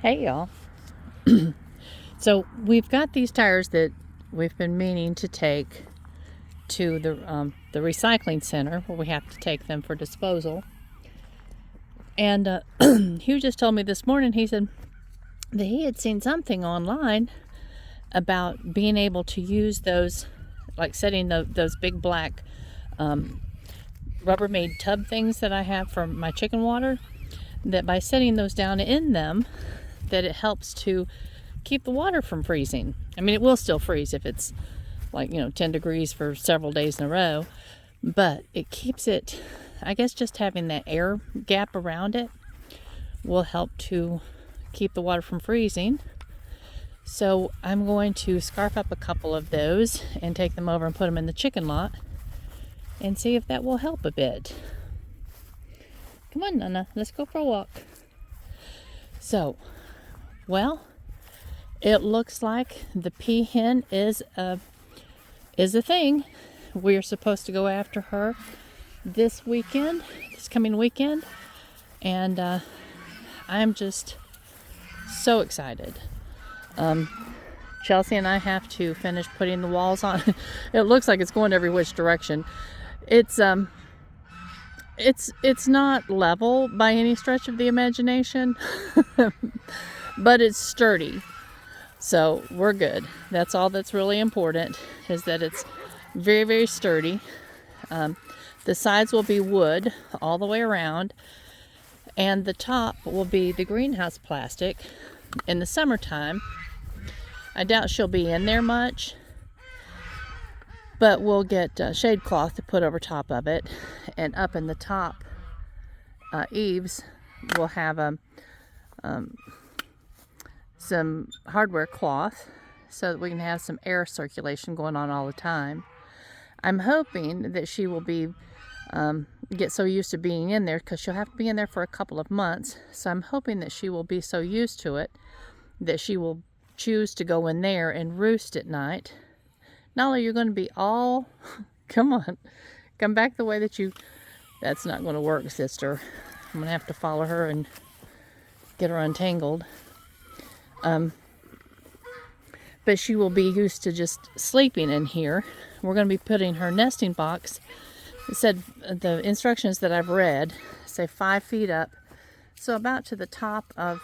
Hey y'all. So we've got these tires that we've been meaning to take to the recycling center where we have to take them for disposal. And Hugh just told me this morning, he said that he had seen something online about being able to use those, like setting those big black Rubbermaid tub things that I have for my chicken water, that by setting those down in them, that it helps to keep the water from freezing. I mean, it will still freeze if it's like, 10 degrees for several days in a row, but it keeps it, I guess just having that air gap around it will help to keep the water from freezing. So I'm going to scarf up a couple of those and take them over and put them in the chicken lot and see if that will help a bit. Come on, Nana, let's go for a walk. So, well, it looks like the peahen is a thing. We're supposed to go after her this coming weekend, and I'm just so excited. Chelsea and I have to finish putting the walls on. It looks like it's going every which direction. It's not level by any stretch of the imagination, but it's sturdy. So we're good. That's all that's really important, is that it's very, very sturdy. The sides will be wood all the way around, and the top will be the greenhouse plastic. In the summertime, I doubt she'll be in there much, but we'll get shade cloth to put over top of it, and up in the top eaves we'll have some hardware cloth so that we can have some air circulation going on all the time. I'm hoping that she will be get so used to being in there, because she'll have to be in there for a couple of months. So I'm hoping that she will be so used to it that she will choose to go in there and roost at night. Nala, you're going to be all come on, come back the way that you. That's not going to work, sister. I'm going to have to follow her and get her untangled. But she will be used to just sleeping in here. We're going to be putting her nesting box. It said, the instructions that I've read say 5 feet up, so about to the top of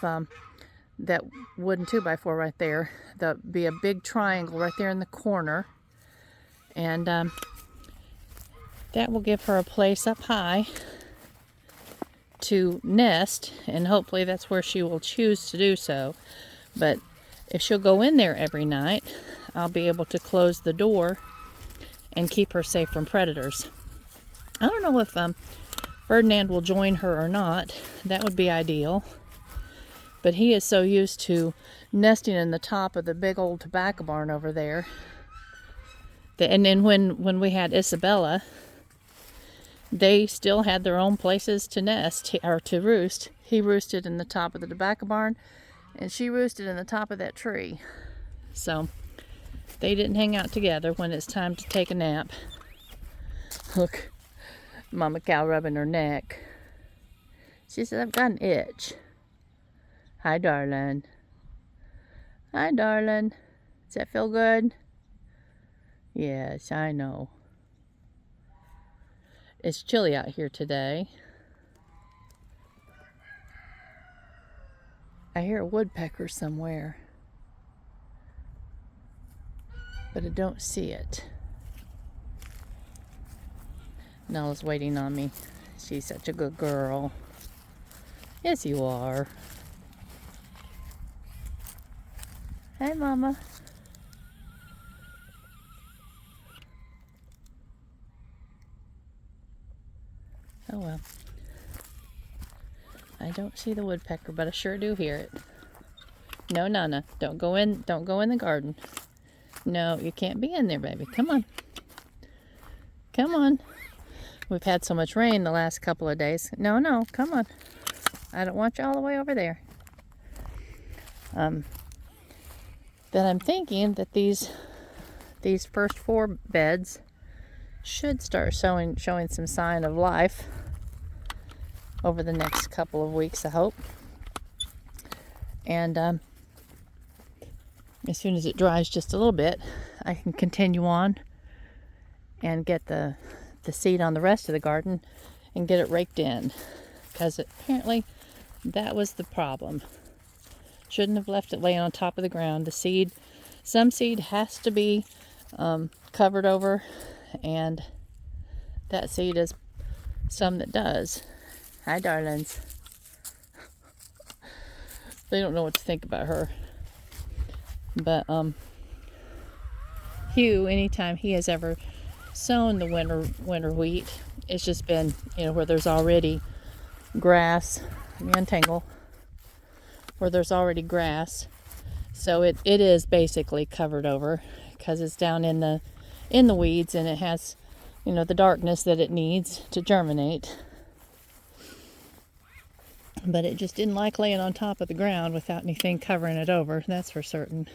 that wooden 2x4 right there. There'll be a big triangle right there in the corner, and that will give her a place up high to nest, and hopefully that's where she will choose to do so. But if she'll go in there every night, I'll be able to close the door and keep her safe from predators. I don't know if Ferdinand will join her or not. That would be ideal. But he is so used to nesting in the top of the big old tobacco barn over there. And then when we had Isabella, they still had their own places to nest, or to roost. He roosted in the top of the tobacco barn, and she roosted in the top of that tree. So they didn't hang out together when it's time to take a nap. Look, Mama cow rubbing her neck. She said, I've got an itch. Hi, darling. Hi, darling. Does that feel good? Yes, I know. It's chilly out here today. I hear a woodpecker somewhere, but I don't see it. Nala's waiting on me. She's such a good girl. Yes, you are. Hey, Mama. Oh well. I don't see the woodpecker, but I sure do hear it. No, Nana, don't go in the garden. No, you can't be in there, baby. Come on. Come on. We've had so much rain the last couple of days. No, come on. I don't want you all the way over there. Then I'm thinking that these first 4 beds should start showing some sign of life over the next couple of weeks, I hope. And as soon as it dries just a little bit, I can continue on and get the seed on the rest of the garden and get it raked in, because apparently that was the problem. Shouldn't have left it laying on top of the ground. The seed, some seed has to be covered over, and that seed is some that does. Hi, darlings. They don't know what to think about her. But Hugh, anytime he has ever sown the winter wheat, it's just been, where there's already grass. Let me untangle. Where there's already grass, so it is basically covered over, because it's down in the weeds, and it has, the darkness that it needs to germinate. But it just didn't like laying on top of the ground without anything covering it over, that's for certain.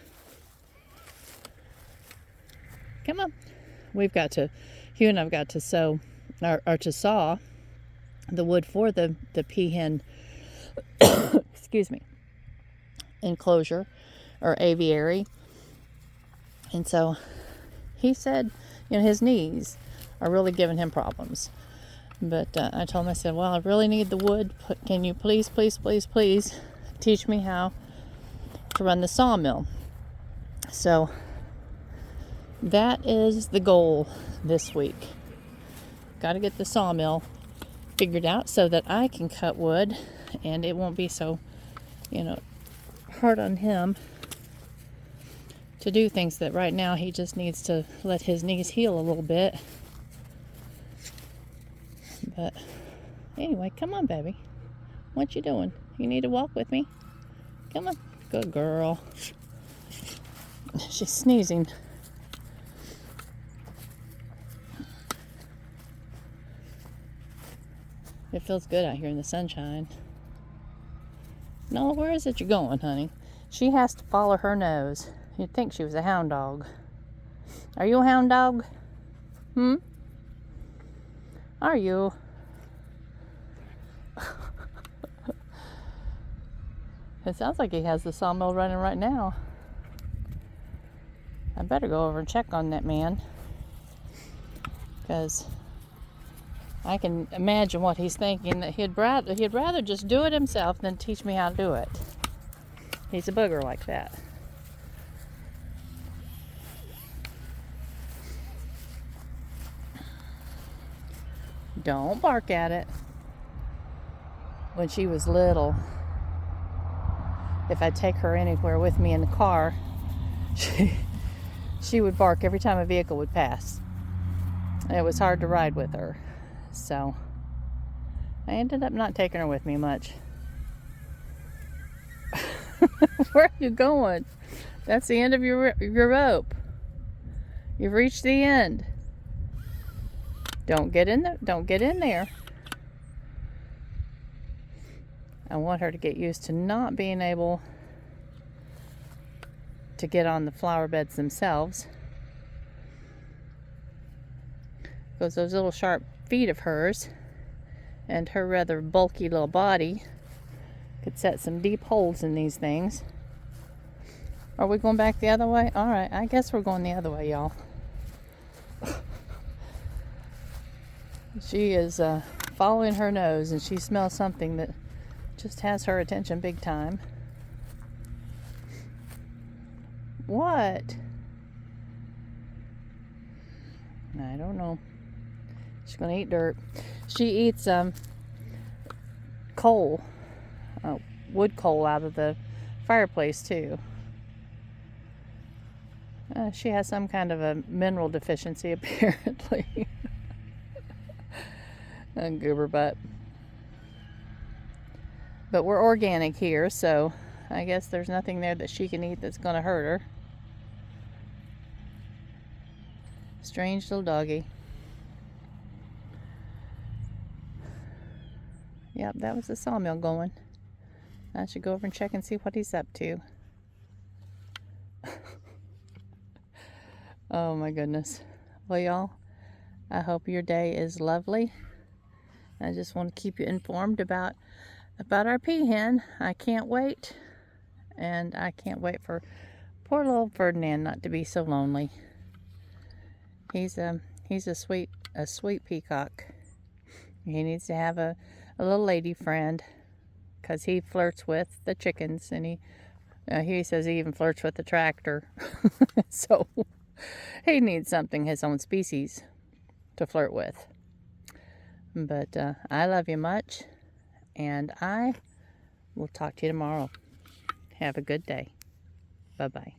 Come on. Hugh and I've got to sew, or to saw the wood for the peahen, excuse me, enclosure or aviary. And so he said, his knees are really giving him problems. But I told him, I said, well, I really need the wood. Can you please teach me how to run the sawmill? So that is the goal this week. Got to get the sawmill figured out so that I can cut wood, and it won't be so, hard on him to do things that right now he just needs to let his knees heal a little bit. But anyway, come on, baby. What you doing? You need to walk with me? Come on. Good girl. She's sneezing. It feels good out here in the sunshine. No, where is it you're going, honey? She has to follow her nose. You'd think she was a hound dog. Are you a hound dog? Are you? It sounds like he has the sawmill running right now. I better go over and check on that man, because I can imagine what he's thinking, that he'd rather just do it himself than teach me how to do it. He's a booger like that. Don't bark at it. When she was little, if I'd take her anywhere with me in the car, she would bark every time a vehicle would pass. It was hard to ride with her. So I ended up not taking her with me much. Where are you going? That's the end of your rope. You've reached the end. Don't get in there. I want her to get used to not being able to get on the flower beds themselves, because those little sharp feet of hers and her rather bulky little body could set some deep holes in these things. Are we going back the other way? All right, I guess we're going the other way, y'all. She is following her nose, and she smells something that just has her attention big time. What? I don't know. She's gonna eat dirt. She eats coal, wood coal out of the fireplace too. She has some kind of a mineral deficiency apparently. Goober butt. But we're organic here, so I guess there's nothing there that she can eat that's gonna hurt her. Strange little doggy. Yep, that was the sawmill going. I should go over and check and see what he's up to. Oh my goodness. Well, y'all, I hope your day is lovely. I just want to keep you informed about our peahen. I can't wait. And I can't wait for poor little Ferdinand not to be so lonely. He's a sweet peacock. He needs to have a little lady friend, because he flirts with the chickens, and he says he even flirts with the tractor. So he needs something his own species to flirt with. But I love you much, and I will talk to you tomorrow. Have a good day. Bye-bye.